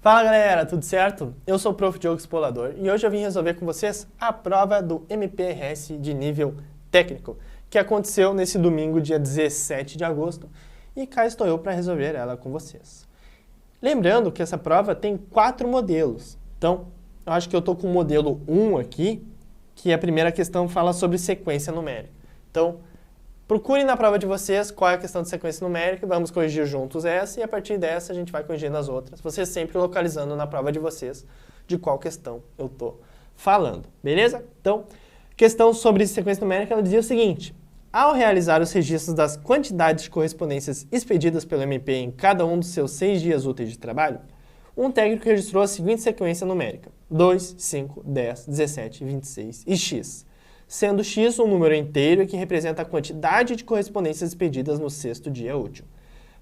Fala galera, tudo certo? Eu sou o Prof. Diogo Expolador e hoje eu vim resolver com vocês a prova do MPRS de nível técnico, que aconteceu nesse domingo, dia 17 de agosto, e cá estou eu para resolver ela com vocês. Lembrando que essa prova tem 4 modelos, então eu acho que eu estou com o modelo 1 aqui, que a primeira questão fala sobre sequência numérica. Então, procurem na prova de vocês qual é a questão de sequência numérica, vamos corrigir juntos essa e a partir dessa a gente vai corrigindo as outras. Vocês sempre localizando na prova de vocês de qual questão eu estou falando, beleza? Então, questão sobre sequência numérica, ela dizia o seguinte: ao realizar os registros das quantidades de correspondências expedidas pelo MP em cada um dos seus 6 dias úteis de trabalho, um técnico registrou a seguinte sequência numérica: 2, 5, 10, 17, 26 e x. Sendo x um número inteiro que representa a quantidade de correspondências expedidas no 6º dia útil,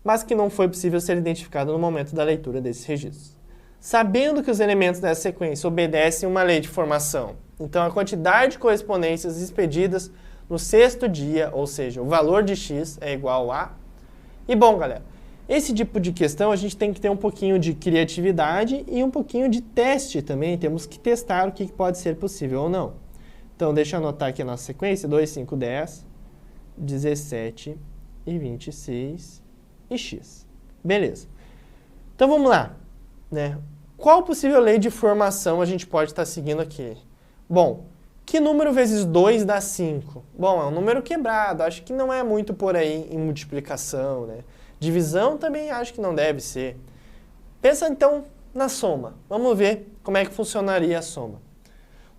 mas que não foi possível ser identificado no momento da leitura desses registros. Sabendo que os elementos dessa sequência obedecem uma lei de formação, então a quantidade de correspondências expedidas no 6º dia, ou seja, o valor de x é igual a... E bom, galera, esse tipo de questão a gente tem que ter um pouquinho de criatividade e um pouquinho de teste também, temos que testar o que pode ser possível ou não. Então, deixa eu anotar aqui a nossa sequência: 2, 5, 10, 17 e 26 e x. Beleza. Então, vamos lá, né? Qual possível lei de formação a gente pode estar seguindo aqui? Bom, que número vezes 2 dá 5? Bom, é um número quebrado, acho que não é muito por aí em multiplicação, né? Divisão também acho que não deve ser. Pensa então na soma. Vamos ver como é que funcionaria a soma.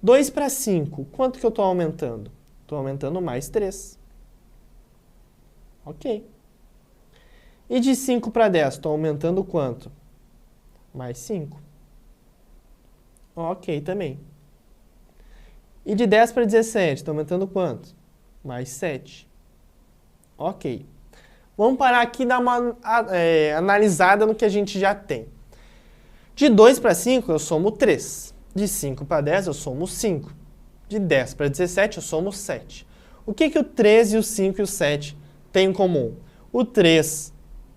2 para 5, quanto que eu estou aumentando? Estou aumentando mais 3. Ok. E de 5 para 10, estou aumentando quanto? Mais 5. Ok também. E de 10 para 17, estou aumentando quanto? Mais 7. Ok. Vamos parar aqui e dar uma analisada no que a gente já tem. De 2 para 5, eu somo 3. De 5 para 10, eu somo 5. De 10 para 17, eu somo 7. O que o 3 e o 5 e o 7 têm em comum? O 3,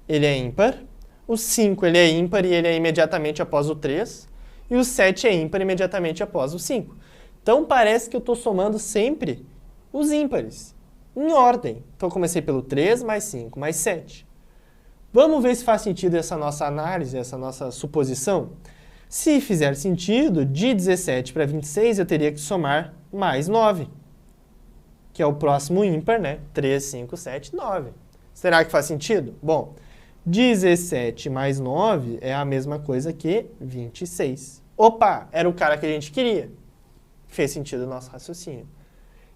ele é ímpar. O 5, ele é ímpar e ele é imediatamente após o 3. E o 7 é ímpar imediatamente após o 5. Então, parece que eu estou somando sempre os ímpares, em ordem. Então, eu comecei pelo 3, mais 5, mais 7. Vamos ver se faz sentido essa nossa análise, essa nossa suposição? Se fizer sentido, de 17 para 26 eu teria que somar mais 9, que é o próximo ímpar, né? 3, 5, 7, 9. Será que faz sentido? Bom, 17 mais 9 é a mesma coisa que 26. Opa, era o cara que a gente queria. Fez sentido o nosso raciocínio.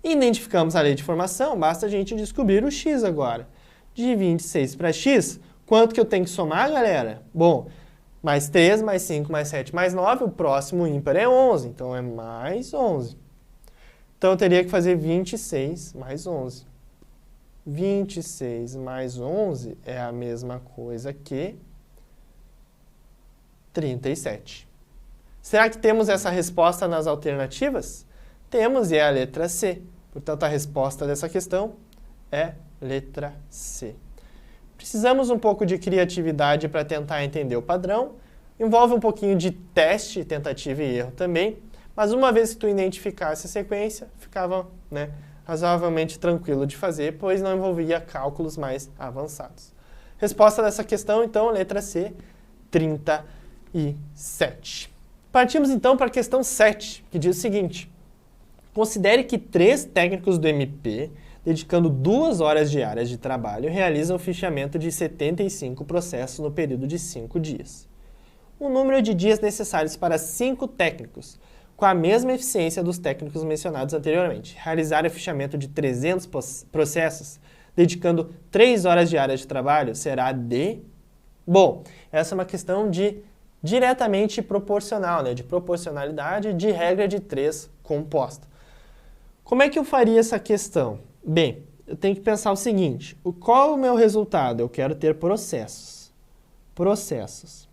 Identificamos a lei de formação, basta a gente descobrir o x agora. De 26 para x, quanto que eu tenho que somar, galera? Bom, mais 3, mais 5, mais 7, mais 9, o próximo ímpar é 11, então é mais 11. Então eu teria que fazer 26 mais 11. 26 mais 11 é a mesma coisa que 37. Será que temos essa resposta nas alternativas? Temos, e é a letra C. Portanto, a resposta dessa questão é letra C. Precisamos um pouco de criatividade para tentar entender o padrão. Envolve um pouquinho de teste, tentativa e erro também. Mas uma vez que tu identificasse a sequência, ficava, né, razoavelmente tranquilo de fazer, pois não envolvia cálculos mais avançados. Resposta dessa questão, então, letra C, 37. Partimos então para a questão 7, que diz o seguinte: considere que 3 técnicos do MP, dedicando 2 horas diárias de trabalho, realizam o fichamento de 75 processos no período de 5 dias. O número de dias necessários para 5 técnicos, com a mesma eficiência dos técnicos mencionados anteriormente, realizar o fichamento de 300 processos, dedicando 3 horas diárias de trabalho, será de... Bom, essa é uma questão de diretamente proporcional, né? De proporcionalidade de regra de 3 composta. Como é que eu faria essa questão? Bem, eu tenho que pensar o seguinte: qual é o meu resultado? Eu quero ter processos. Processos.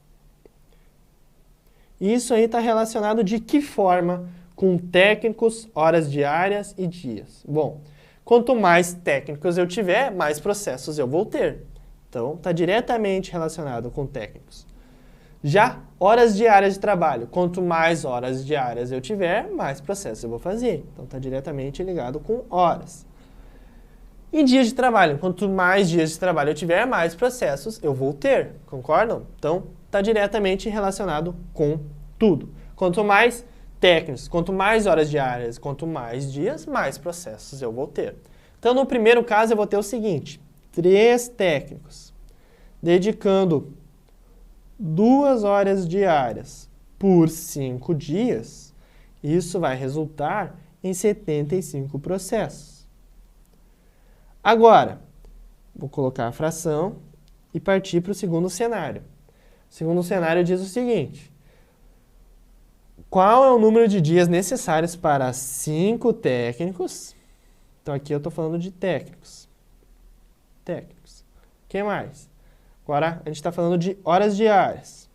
E isso aí está relacionado de que forma? Com técnicos, horas diárias e dias. Bom, quanto mais técnicos eu tiver, mais processos eu vou ter. Então, está diretamente relacionado com técnicos. Já horas diárias de trabalho. Quanto mais horas diárias eu tiver, mais processos eu vou fazer. Então está diretamente ligado com horas. E dias de trabalho. Quanto mais dias de trabalho eu tiver, mais processos eu vou ter. Concordam? Então está diretamente relacionado com tudo. Quanto mais técnicos, quanto mais horas diárias, quanto mais dias, mais processos eu vou ter. Então no primeiro caso eu vou ter o seguinte: 3 técnicos dedicando 2 horas diárias por 5 dias, isso vai resultar em 75 processos. Agora, vou colocar a fração e partir para o segundo cenário. O segundo cenário diz o seguinte: qual é o número de dias necessários para 5 técnicos? Então aqui eu estou falando de técnicos. Técnicos. O que mais? Agora a gente está falando de horas diárias.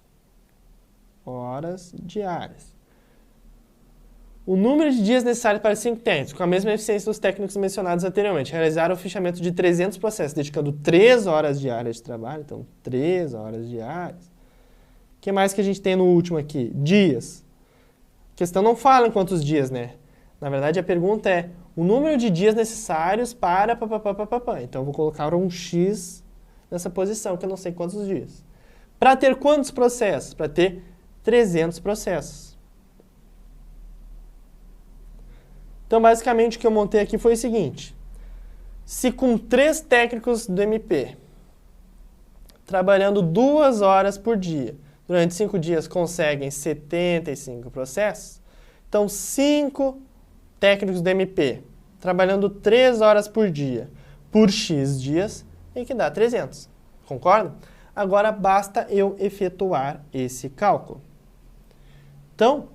Horas diárias. O número de dias necessários para 5 técnicos, com a mesma eficiência dos técnicos mencionados anteriormente, realizaram o fichamento de 300 processos, dedicando 3 horas diárias de trabalho. Então, 3 horas diárias. O que mais que a gente tem no último aqui? Dias. A questão não fala em quantos dias, né? Na verdade, a pergunta é o número de dias necessários para... Então, eu vou colocar um X nessa posição, que eu não sei quantos dias. Para ter quantos processos? Para ter 300 processos. Então, basicamente, o que eu montei aqui foi o seguinte. Se com 3 técnicos do MP, trabalhando 2 horas por dia, durante 5 dias conseguem 75 processos, então 5 técnicos do MP, trabalhando 3 horas por dia, por X dias, tem que dar 300. Concordam? Agora basta eu efetuar esse cálculo. Então,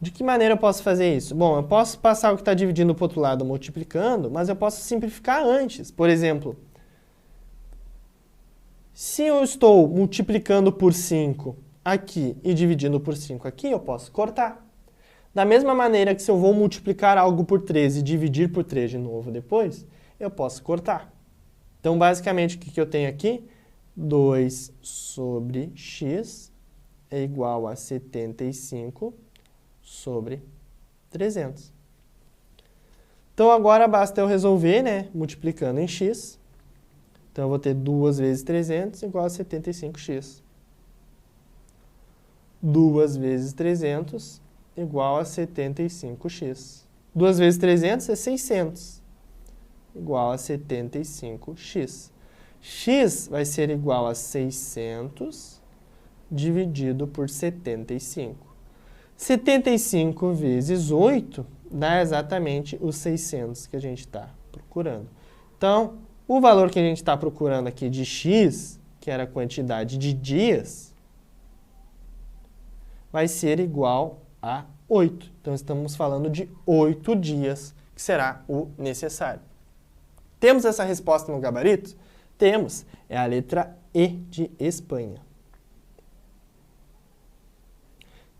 de que maneira eu posso fazer isso? Bom, eu posso passar o que está dividindo para o outro lado multiplicando, mas eu posso simplificar antes. Por exemplo, se eu estou multiplicando por 5 aqui e dividindo por 5 aqui, eu posso cortar. Da mesma maneira que se eu vou multiplicar algo por 3 e dividir por 3 de novo depois, eu posso cortar. Então, basicamente, o que eu tenho aqui? 2 sobre x é igual a 75 sobre 300. Então, agora basta eu resolver, né, multiplicando em x. Então, eu vou ter 2 vezes 300 igual a 75x. 2 vezes 300 igual a 75x. 2 vezes 300 é 600, igual a 75x. X vai ser igual a 600 dividido por 75. 75 vezes 8 dá exatamente os 600 que a gente está procurando. Então, o valor que a gente está procurando aqui de x, que era a quantidade de dias, vai ser igual a 8. Então, estamos falando de 8 dias, que será o necessário. Temos essa resposta no gabarito? Temos. É a letra E de Espanha.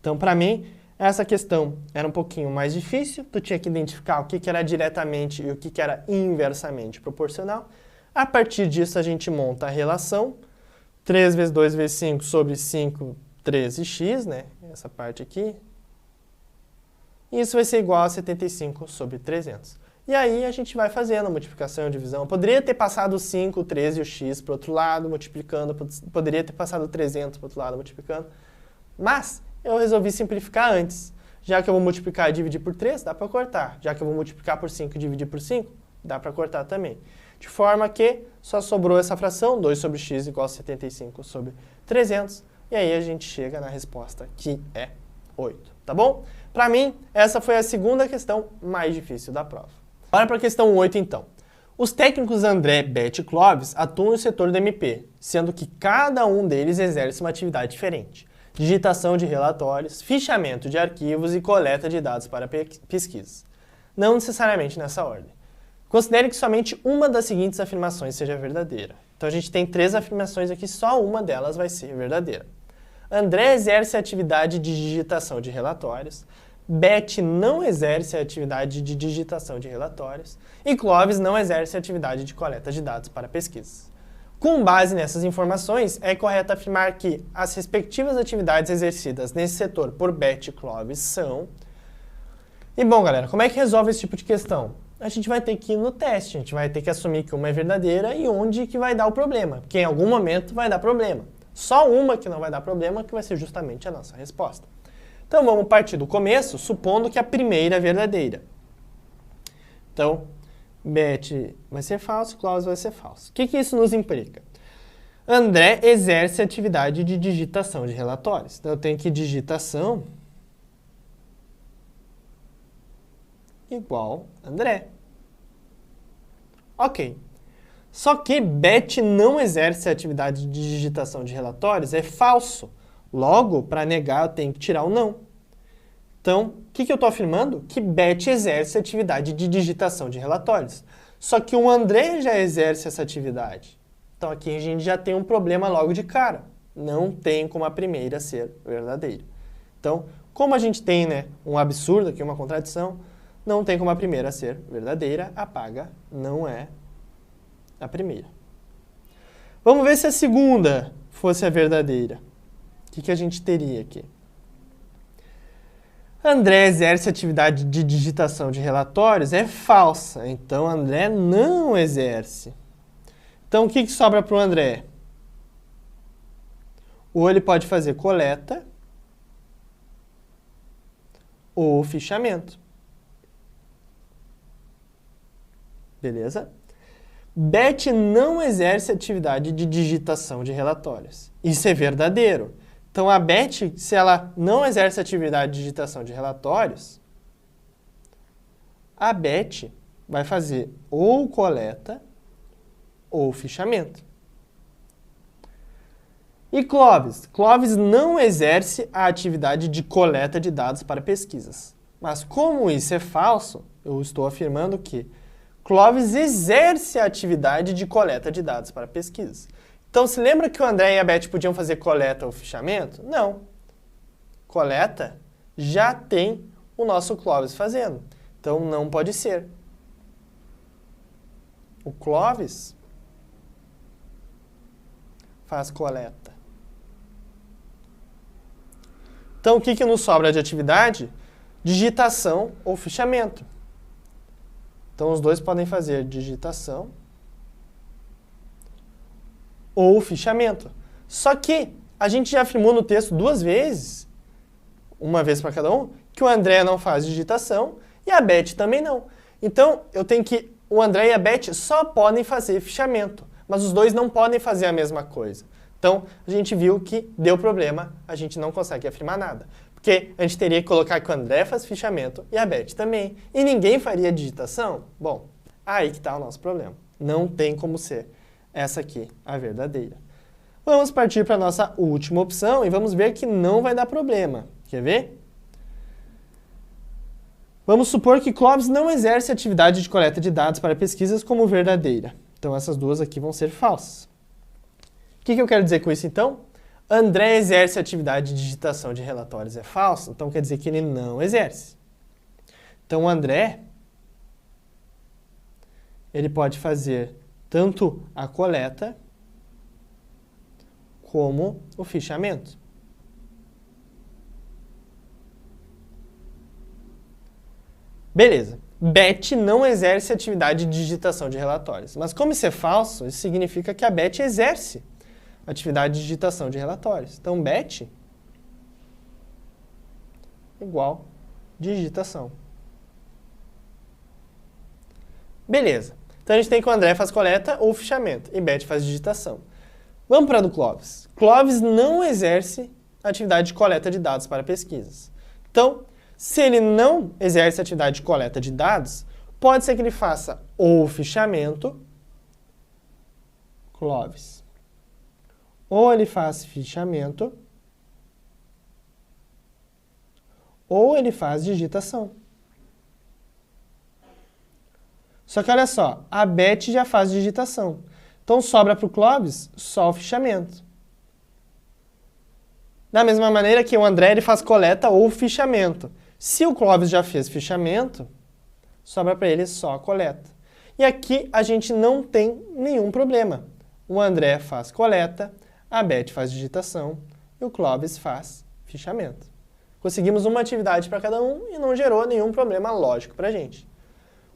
Então, para mim, essa questão era um pouquinho mais difícil. Tu tinha que identificar o que era diretamente e o que era inversamente proporcional. A partir disso, a gente monta a relação. 3 vezes 2 vezes 5 sobre 5, 13x, né? Essa parte aqui. Isso vai ser igual a 75 sobre 300. E aí a gente vai fazendo a multiplicação e divisão. Eu poderia ter passado o 5, o 13 e o x para o outro lado, multiplicando. Poderia ter passado o 300 para o outro lado, multiplicando. Mas eu resolvi simplificar antes. Já que eu vou multiplicar e dividir por 3, dá para cortar. Já que eu vou multiplicar por 5 e dividir por 5, dá para cortar também. De forma que só sobrou essa fração, 2 sobre x igual a 75 sobre 300. E aí a gente chega na resposta, que é 8. Tá bom? Para mim, essa foi a segunda questão mais difícil da prova. Bora para a questão 8, então. Os técnicos André, Beth e Clóvis atuam no setor do MP, sendo que cada um deles exerce uma atividade diferente. Digitação de relatórios, fichamento de arquivos e coleta de dados para pesquisas. Não necessariamente nessa ordem. Considere que somente uma das seguintes afirmações seja verdadeira. Então a gente tem 3 afirmações aqui, só uma delas vai ser verdadeira. André exerce a atividade de digitação de relatórios, Beth não exerce a atividade de digitação de relatórios e Clóvis não exerce a atividade de coleta de dados para pesquisas. Com base nessas informações, é correto afirmar que as respectivas atividades exercidas nesse setor por Beth e Clovis são... E bom, galera, como é que resolve esse tipo de questão? A gente vai ter que ir no teste, a gente vai ter que assumir que uma é verdadeira e onde que vai dar o problema, porque em algum momento vai dar problema. Só uma que não vai dar problema, que vai ser justamente a nossa resposta. Então vamos partir do começo, supondo que a primeira é verdadeira. Então, Beth vai ser falso, Clovis vai ser falso. O que isso nos implica? André exerce a atividade de digitação de relatórios. Então eu tenho que digitação igual André. Ok. Só que Beth não exerce a atividade de digitação de relatórios, é falso. Logo, para negar, eu tenho que tirar o não. Então, o que eu estou afirmando? Que Beth exerce a atividade de digitação de relatórios. Só que o André já exerce essa atividade. Então, aqui a gente já tem um problema logo de cara. Não tem como a primeira ser verdadeira. Então, como a gente tem, né, um absurdo aqui, uma contradição, não tem como a primeira ser verdadeira, a paga não é a primeira. Vamos ver se a segunda fosse a verdadeira. O que a gente teria aqui? André exerce a atividade de digitação de relatórios, é falsa. Então, André não exerce. Então, o que sobra para o André? Ou ele pode fazer coleta ou fichamento. Beleza? Beth não exerce atividade de digitação de relatórios. Isso é verdadeiro. Então, a Beth, se ela não exerce atividade de digitação de relatórios, a Beth vai fazer ou coleta ou fichamento. E Clovis? Clovis não exerce a atividade de coleta de dados para pesquisas. Mas como isso é falso, eu estou afirmando que Clovis exerce a atividade de coleta de dados para pesquisas. Então, se lembra que o André e a Beth podiam fazer coleta ou fichamento? Não. Coleta já tem o nosso Clovis fazendo. Então, não pode ser. O Clovis faz coleta. Então, o que nos sobra de atividade? Digitação ou fichamento. Então, os dois podem fazer digitação ou fichamento. Só que a gente já afirmou no texto duas vezes, uma vez para cada um, que o André não faz digitação e a Beth também não. Então, eu tenho que o André e a Beth só podem fazer fichamento, mas os dois não podem fazer a mesma coisa. Então, a gente viu que deu problema, a gente não consegue afirmar nada. Porque a gente teria que colocar que o André faz fichamento e a Beth também. E ninguém faria digitação? Bom, aí que está o nosso problema. Não tem como ser essa aqui a verdadeira. Vamos partir para a nossa última opção e vamos ver que não vai dar problema. Quer ver? Vamos supor que Clovis não exerce atividade de coleta de dados para pesquisas como verdadeira. Então, essas duas aqui vão ser falsas. O que eu quero dizer com isso, então? André exerce a atividade de digitação de relatórios é falso, então quer dizer que ele não exerce. Então, o André, ele pode fazer tanto a coleta como o fichamento. Beleza. Beth não exerce atividade de digitação de relatórios. Mas como isso é falso, isso significa que a Beth exerce atividade de digitação de relatórios. Então, Beth igual digitação. Beleza. Então, a gente tem que o André faz coleta ou fichamento e Beth faz digitação. Vamos para a do Clovis. Clovis não exerce atividade de coleta de dados para pesquisas. Então, se ele não exerce atividade de coleta de dados, pode ser que ele faça ou fichamento, Clovis, ou ele faz fichamento, ou ele faz digitação. Só que olha só, a Beth já faz digitação. Então sobra para o Clovis só o fichamento. Da mesma maneira que o André ele faz coleta ou fichamento. Se o Clovis já fez fichamento, sobra para ele só a coleta. E aqui a gente não tem nenhum problema. o André faz coleta, a Beth faz digitação e o Clóvis faz fichamento. Conseguimos uma atividade para cada um e não gerou nenhum problema lógico para a gente.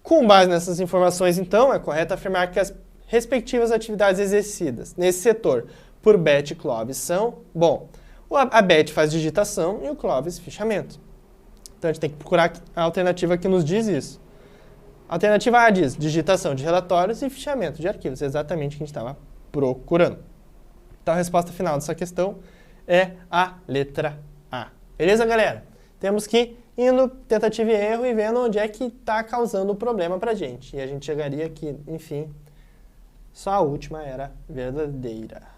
Com base nessas informações, então, é correto afirmar que as respectivas atividades exercidas nesse setor por Beth e Clóvis são, bom, a Beth faz digitação e o Clóvis fichamento. Então a gente tem que procurar a alternativa que nos diz isso. A alternativa A diz digitação de relatórios e fichamento de arquivos, exatamente o que a gente estava procurando. Então a resposta final dessa questão é a letra A. Beleza, galera? Temos que ir indo tentativa e erro e vendo onde é que está causando o problema para a gente. E a gente chegaria aqui, enfim, só a última era verdadeira.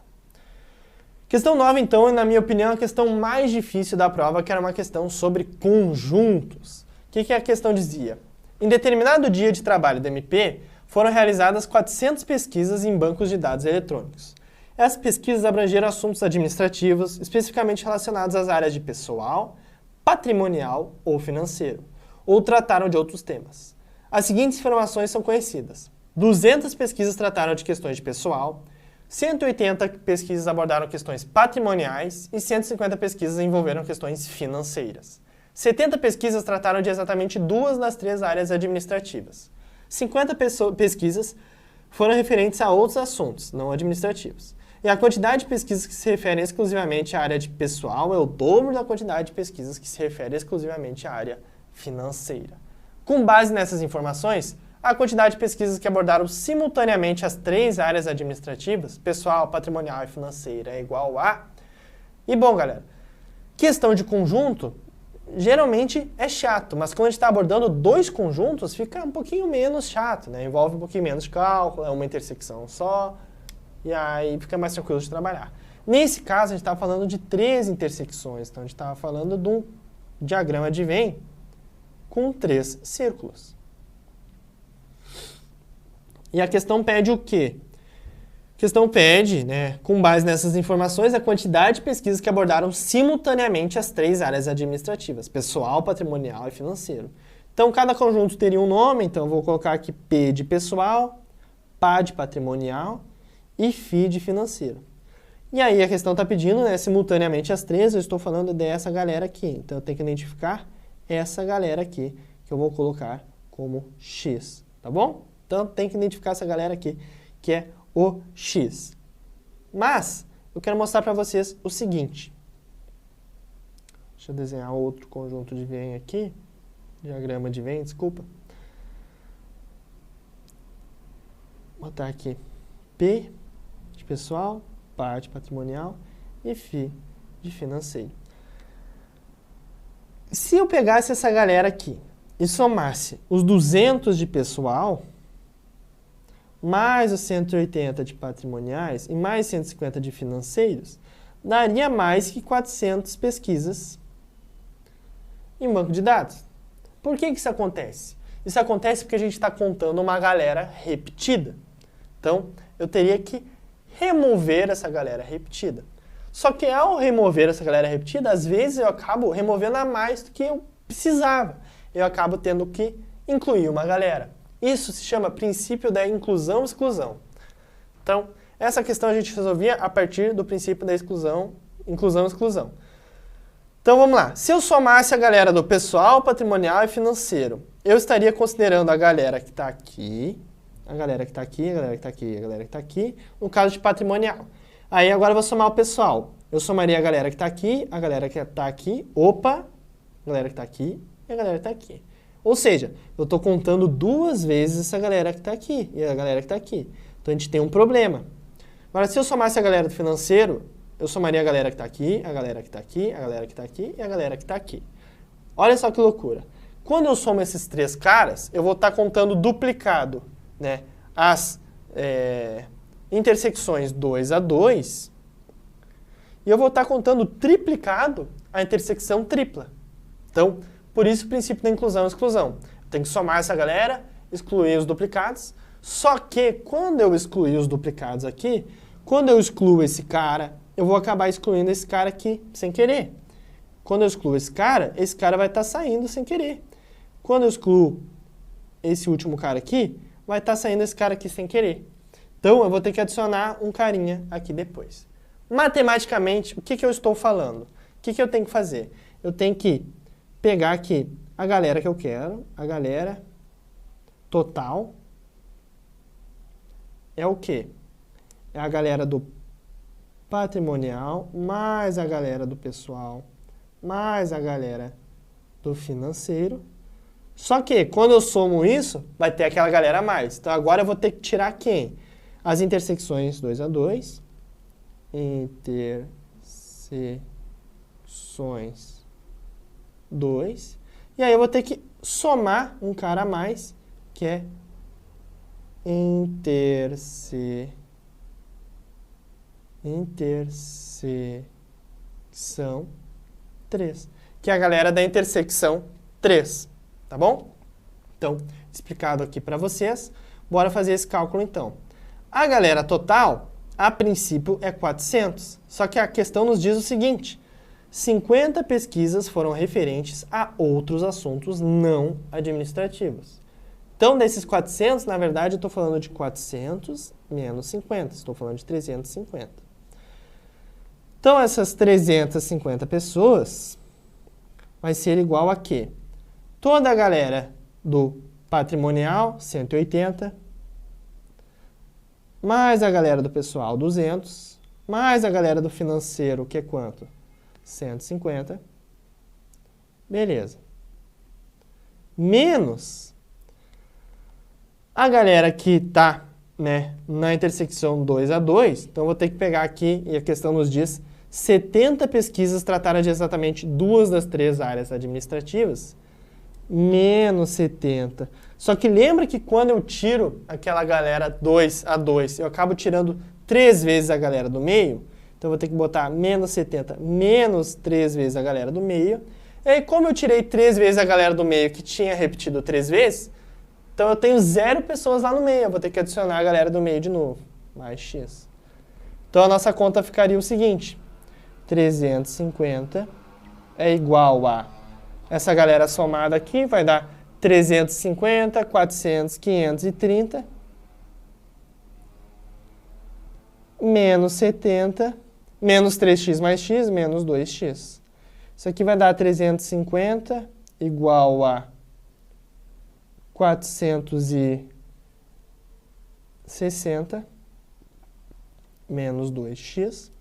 Questão 9, então, na minha opinião, é a questão mais difícil da prova, que era uma questão sobre conjuntos. O que a questão dizia? Em determinado dia de trabalho do MP, foram realizadas 400 pesquisas em bancos de dados eletrônicos. Essas pesquisas abrangeram assuntos administrativos, especificamente relacionados às áreas de pessoal, patrimonial ou financeiro, ou trataram de outros temas. As seguintes informações são conhecidas. 200 pesquisas trataram de questões de pessoal, 180 pesquisas abordaram questões patrimoniais e 150 pesquisas envolveram questões financeiras. 70 pesquisas trataram de exatamente 2 das 3 áreas administrativas. 50 pesquisas foram referentes a outros assuntos, não administrativos. E a quantidade de pesquisas que se referem exclusivamente à área de pessoal é o dobro da quantidade de pesquisas que se refere exclusivamente à área financeira. Com base nessas informações, a quantidade de pesquisas que abordaram simultaneamente as 3 áreas administrativas, pessoal, patrimonial e financeira, é igual a... E bom, galera, questão de conjunto geralmente é chato, mas quando a gente está abordando 2 conjuntos, fica um pouquinho menos chato, né? Envolve um pouquinho menos de cálculo, é uma intersecção só, e aí fica mais tranquilo de trabalhar. Nesse caso, a gente estava falando de 3 intersecções, então a gente estava falando de um diagrama de Venn com 3 círculos. E a questão pede o quê? A questão pede, né, com base nessas informações, a quantidade de pesquisas que abordaram simultaneamente as 3 áreas administrativas, pessoal, patrimonial e financeiro. Então, cada conjunto teria um nome, então eu vou colocar aqui P de pessoal, PA de patrimonial e FI de financeiro. E aí a questão está pedindo, né, simultaneamente as 3, eu estou falando dessa galera aqui. Então eu tenho que identificar essa galera aqui, que eu vou colocar como X, tá bom? Então tem que identificar essa galera aqui, que é o X. Mas eu quero mostrar para vocês o seguinte. Deixa eu desenhar outro conjunto de Venn aqui. Diagrama de Venn, desculpa. Vou botar aqui P de pessoal, parte patrimonial e FI de financeiro. Se eu pegasse essa galera aqui e somasse os 200 de pessoal, mais os 180 de patrimoniais e mais 150 de financeiros, daria mais que 400 pesquisas em banco de dados. Por que isso acontece? Isso acontece porque a gente está contando uma galera repetida. Então, eu teria que remover essa galera repetida. Só que ao remover essa galera repetida, às vezes eu acabo removendo a mais do que eu precisava. Eu acabo tendo que incluir uma galera. Isso se chama princípio da inclusão-exclusão. Então, essa questão a gente resolvia a partir do princípio da inclusão-exclusão. Então, vamos lá. Se eu somasse a galera do pessoal, patrimonial e financeiro, eu estaria considerando a galera que está aqui, a galera que está aqui, a galera que está aqui, a galera que está aqui, no caso de patrimonial. Aí agora eu vou somar o pessoal. Eu somaria a galera que está aqui, a galera que está aqui, a galera que está aqui e a galera que está aqui. Ou seja, eu estou contando 2 vezes essa galera que está aqui e a galera que está aqui. Então a gente tem um problema. Agora, se eu somasse a galera do financeiro, eu somaria a galera que está aqui, a galera que está aqui, a galera que está aqui e a galera que está aqui. Olha só que loucura. Quando eu somo esses 3 caras, eu vou estar contando duplicado, né, as intersecções 2 a 2, e eu vou estar contando triplicado a intersecção tripla. Então, por isso o princípio da inclusão-exclusão. Tem que somar essa galera, excluir os duplicados, só que quando eu excluir os duplicados aqui, quando eu excluo esse cara, eu vou acabar excluindo esse cara aqui sem querer. Quando eu excluo esse cara vai estar saindo sem querer. Quando eu excluo esse último cara aqui, vai estar saindo esse cara aqui sem querer. Então, eu vou ter que adicionar um carinha aqui depois. Matematicamente, o que eu estou falando? O que eu tenho que fazer? Eu tenho que pegar aqui a galera que eu quero, a galera total é o quê? É a galera do patrimonial, mais a galera do pessoal, mais a galera do financeiro. Só que, quando eu somo isso, vai ter aquela galera a mais. Então, agora eu vou ter que tirar quem? As intersecções 2 a 2. Intersecções 2. E aí eu vou ter que somar um cara a mais, que é intersecção 3, que é a galera da intersecção 3, tá bom? Então, explicado aqui para vocês, bora fazer esse cálculo então. A galera total, a princípio, é 400, só que a questão nos diz o seguinte: 50 pesquisas foram referentes a outros assuntos não administrativos. Então, desses 400, na verdade, eu estou falando de 400 menos 50. Estou falando de 350. Então, essas 350 pessoas vai ser igual a quê? Toda a galera do patrimonial, 180, mais a galera do pessoal, 200, mais a galera do financeiro, que é quanto? 150. Beleza. Menos a galera que está, né, na intersecção 2 a 2, então eu vou ter que pegar aqui, e a questão nos diz, 70 pesquisas trataram de exatamente 2 das 3 áreas administrativas, menos 70. Só que lembra que quando eu tiro aquela galera 2 a 2, eu acabo tirando 3 vezes a galera do meio, então eu vou ter que botar menos 70 menos 3 vezes a galera do meio. E aí, como eu tirei 3 vezes a galera do meio que tinha repetido 3 vezes, então eu tenho 0 pessoas lá no meio, eu vou ter que adicionar a galera do meio de novo, mais x. Então a nossa conta ficaria o seguinte: 350 é igual a essa galera somada aqui, vai dar 350, 400, 530, menos 70, menos 3x mais x, menos 2x. Isso aqui vai dar 350 igual a 460 menos 2x.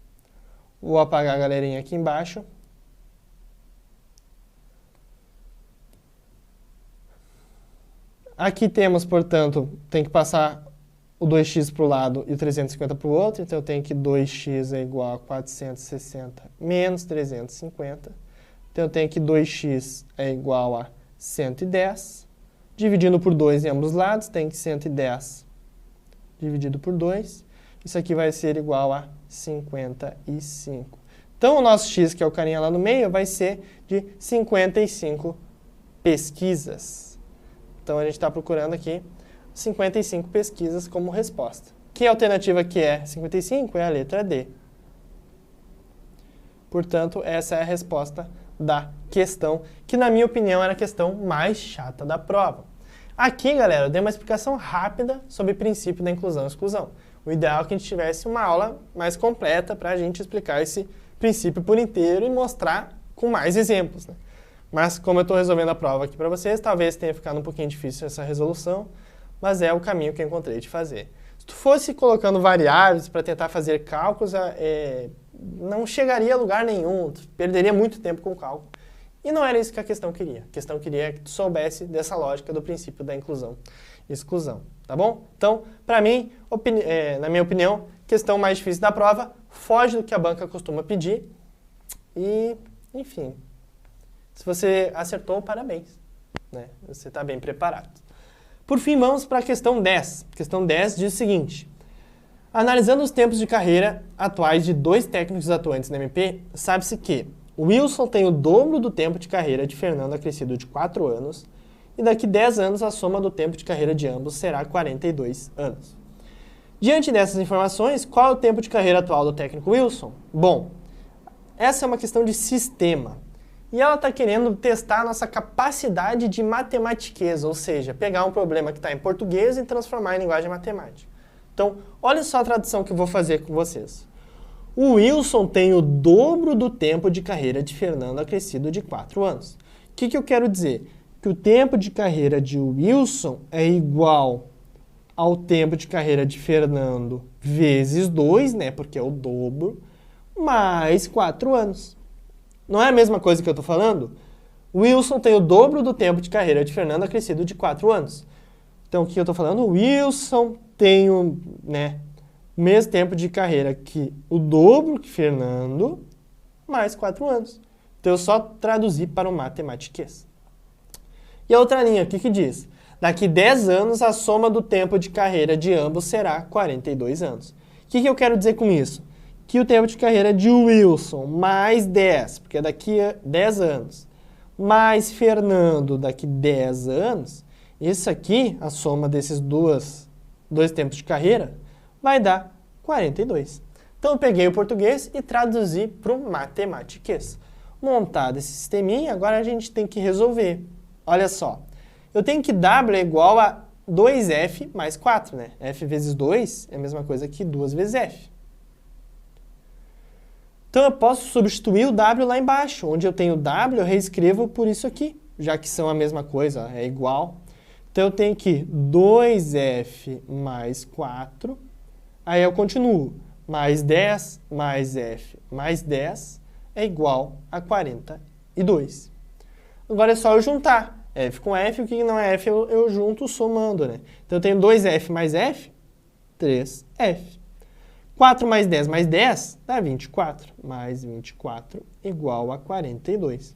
Vou apagar a galerinha aqui embaixo. Aqui temos, portanto, tem que passar o 2x para o lado e o 350 para o outro. Então, eu tenho que 2x é igual a 460 menos 350. Então, eu tenho que 2x é igual a 110. Dividindo por 2 em ambos os lados, tem que 110 dividido por 2. Isso aqui vai ser igual a 55. Então, o nosso x, que é o carinha lá no meio, vai ser de 55 pesquisas. Então, a gente está procurando aqui 55 pesquisas como resposta. Que alternativa que é 55? É a letra D. Portanto, essa é a resposta da questão, que na minha opinião era a questão mais chata da prova. Aqui, galera, eu dei uma explicação rápida sobre o princípio da inclusão e exclusão. O ideal é que a gente tivesse uma aula mais completa para a gente explicar esse princípio por inteiro e mostrar com mais exemplos, né? Mas como eu estou resolvendo a prova aqui para vocês, talvez tenha ficado um pouquinho difícil essa resolução, mas é o caminho que eu encontrei de fazer. Se tu fosse colocando variáveis para tentar fazer cálculos, não chegaria a lugar nenhum, tu perderia muito tempo com o cálculo. E não era isso que a questão queria. A questão queria que tu soubesse dessa lógica do princípio da inclusão e exclusão, tá bom? Então, para mim, na minha opinião, questão mais difícil da prova, foge do que a banca costuma pedir e, enfim, se você acertou, parabéns, né? Você está bem preparado. Por fim, vamos para a questão 10. A questão 10 diz o seguinte: analisando os tempos de carreira atuais de 2 técnicos atuantes na MP, sabe-se que o Wilson tem o dobro do tempo de carreira de Fernando acrescido de 4 anos, e daqui 10 anos a soma do tempo de carreira de ambos será 42 anos. Diante dessas informações, qual é o tempo de carreira atual do técnico Wilson? Bom, essa é uma questão de sistema. E ela está querendo testar a nossa capacidade de matematiqueza, ou seja, pegar um problema que está em português e transformar em linguagem matemática. Então, olha só a tradução que eu vou fazer com vocês. O Wilson tem o dobro do tempo de carreira de Fernando acrescido de 4 anos. O que eu quero dizer? Que o tempo de carreira de Wilson é igual ao tempo de carreira de Fernando vezes 2, né, porque é o dobro, mais 4 anos. Não é a mesma coisa que eu estou falando? O Wilson tem o dobro do tempo de carreira de Fernando acrescido de 4 anos. Então, o que eu estou falando? O Wilson tem o mesmo tempo de carreira que o dobro que Fernando, mais 4 anos. Então, eu só traduzi para o matematiquês. E a outra linha, o que diz? Daqui 10 anos, a soma do tempo de carreira de ambos será 42 anos. O que eu quero dizer com isso? Que o tempo de carreira de Wilson mais 10, porque é daqui a 10 anos, mais Fernando daqui 10 anos, isso aqui, a soma desses dois tempos de carreira, vai dar 42. Então eu peguei o português e traduzi para o matematiquês. Montado esse sisteminha, agora a gente tem que resolver. Olha só, eu tenho que W é igual a 2F mais 4, né? F vezes 2 é a mesma coisa que 2 vezes F. Então eu posso substituir o W lá embaixo. Onde eu tenho W, eu reescrevo por isso aqui, já que são a mesma coisa, é igual. Então eu tenho que 2F mais 4, aí eu continuo. Mais 10 mais F mais 10 é igual a 42. Agora é só eu juntar. F com F, o que não é F eu junto somando, né? Então eu tenho 2F mais F, 3F. 4 mais 10 dá 24. Mais 24 igual a 42.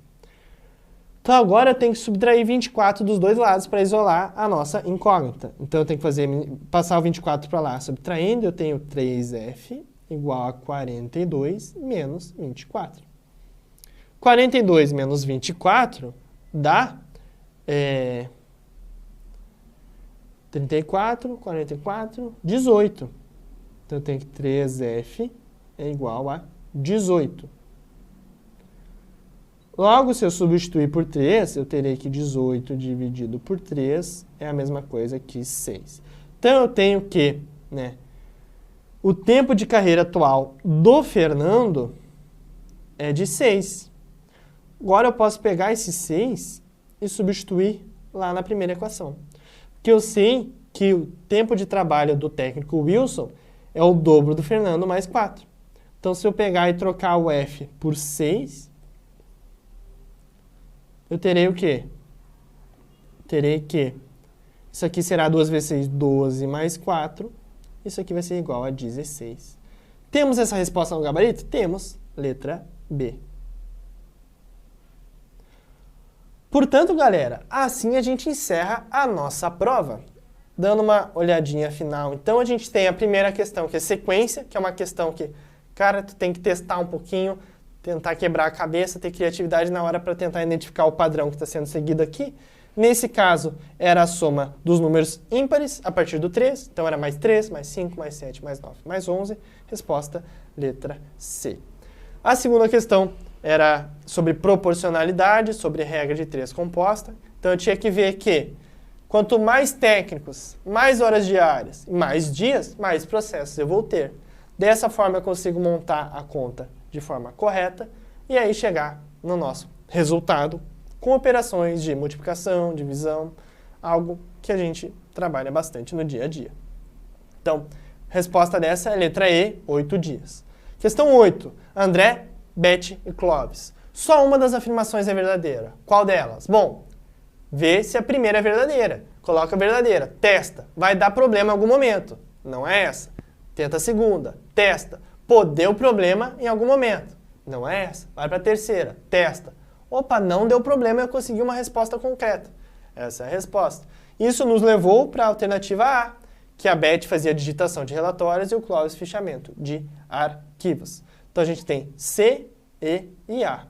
Então agora eu tenho que subtrair 24 dos dois lados para isolar a nossa incógnita. Então eu tenho que passar o 24 para lá subtraindo. Eu tenho 3F igual a 42 menos 24. 42 menos 24 dá 34, 44, 18. Então eu tenho que 3F é igual a 18. Logo, se eu substituir por 3, eu terei que 18 dividido por 3 é a mesma coisa que 6. Então eu tenho que, o tempo de carreira atual do Fernando é de 6. Agora eu posso pegar esse 6 e substituir lá na primeira equação. Porque eu sei que o tempo de trabalho do técnico Wilson é o dobro do Fernando mais 4. Então, se eu pegar e trocar o F por 6, eu terei o quê? Terei que isso aqui será 2 vezes 6, 12 mais 4. Isso aqui vai ser igual a 16. Temos essa resposta no gabarito? Temos. Letra B. Portanto, galera, assim a gente encerra a nossa prova. Dando uma olhadinha final, então a gente tem a primeira questão, que é sequência, que é uma questão que, cara, tu tem que testar um pouquinho, tentar quebrar a cabeça, ter criatividade na hora para tentar identificar o padrão que está sendo seguido aqui. Nesse caso, era a soma dos números ímpares a partir do 3, então era mais 3, mais 5, mais 7, mais 9, mais 11. Resposta, letra C. A segunda questão era sobre proporcionalidade, sobre regra de 3 composta. Então eu tinha que ver que quanto mais técnicos, mais horas diárias, mais dias, mais processos eu vou ter. Dessa forma eu consigo montar a conta de forma correta e aí chegar no nosso resultado com operações de multiplicação, divisão, algo que a gente trabalha bastante no dia a dia. Então, resposta dessa é letra E, 8 dias. Questão 8. André, Beth e Clóvis. Só uma das afirmações é verdadeira. Qual delas? Bom, vê se a primeira é verdadeira. Coloca a verdadeira. Testa. Vai dar problema em algum momento. Não é essa. Tenta a segunda. Testa. Pô, deu problema em algum momento. Não é essa. Vai para a terceira. Testa. Opa, não deu problema, eu consegui uma resposta concreta. Essa é a resposta. Isso nos levou para a alternativa A, que a Beth fazia digitação de relatórios e o Clóvis fichamento de arquivos. Então a gente tem C, E e A.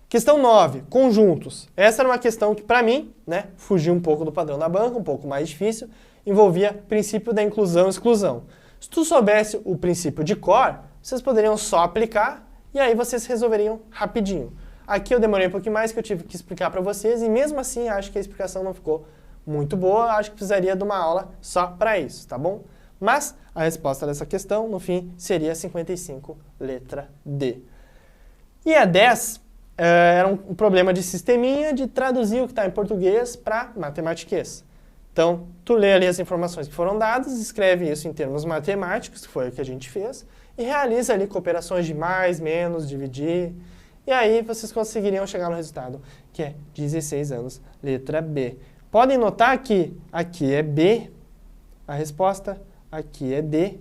Questão 9, conjuntos. Essa era uma questão que, para mim, fugia um pouco do padrão da banca, um pouco mais difícil, envolvia princípio da inclusão e exclusão. Se tu soubesse o princípio de cor, vocês poderiam só aplicar e aí vocês resolveriam rapidinho. Aqui eu demorei um pouquinho mais, que eu tive que explicar para vocês, e mesmo assim acho que a explicação não ficou muito boa, acho que precisaria de uma aula só para isso, tá bom? Mas a resposta dessa questão, no fim, seria 55, letra D. E a 10 era um problema de sisteminha de traduzir o que está em português para matematiquês. Então, tu lê ali as informações que foram dadas, escreve isso em termos matemáticos, que foi o que a gente fez, e realiza ali cooperações de mais, menos, dividir, e aí vocês conseguiriam chegar no resultado, que é 16 anos, letra B. Podem notar que aqui é B, a resposta, aqui é D,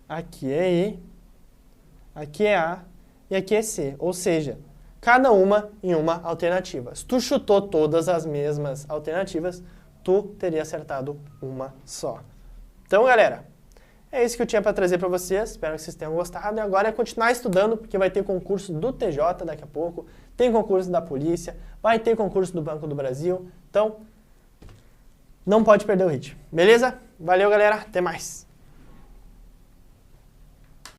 aqui é E, aqui é A e aqui é C. Ou seja, cada uma em uma alternativa. Se tu chutou todas as mesmas alternativas, tu teria acertado uma só. Então, galera, é isso que eu tinha para trazer para vocês. Espero que vocês tenham gostado. E agora é continuar estudando, porque vai ter concurso do TJ daqui a pouco, tem concurso da polícia, vai ter concurso do Banco do Brasil. Então, não pode perder o ritmo. Beleza? Valeu, galera. Até mais.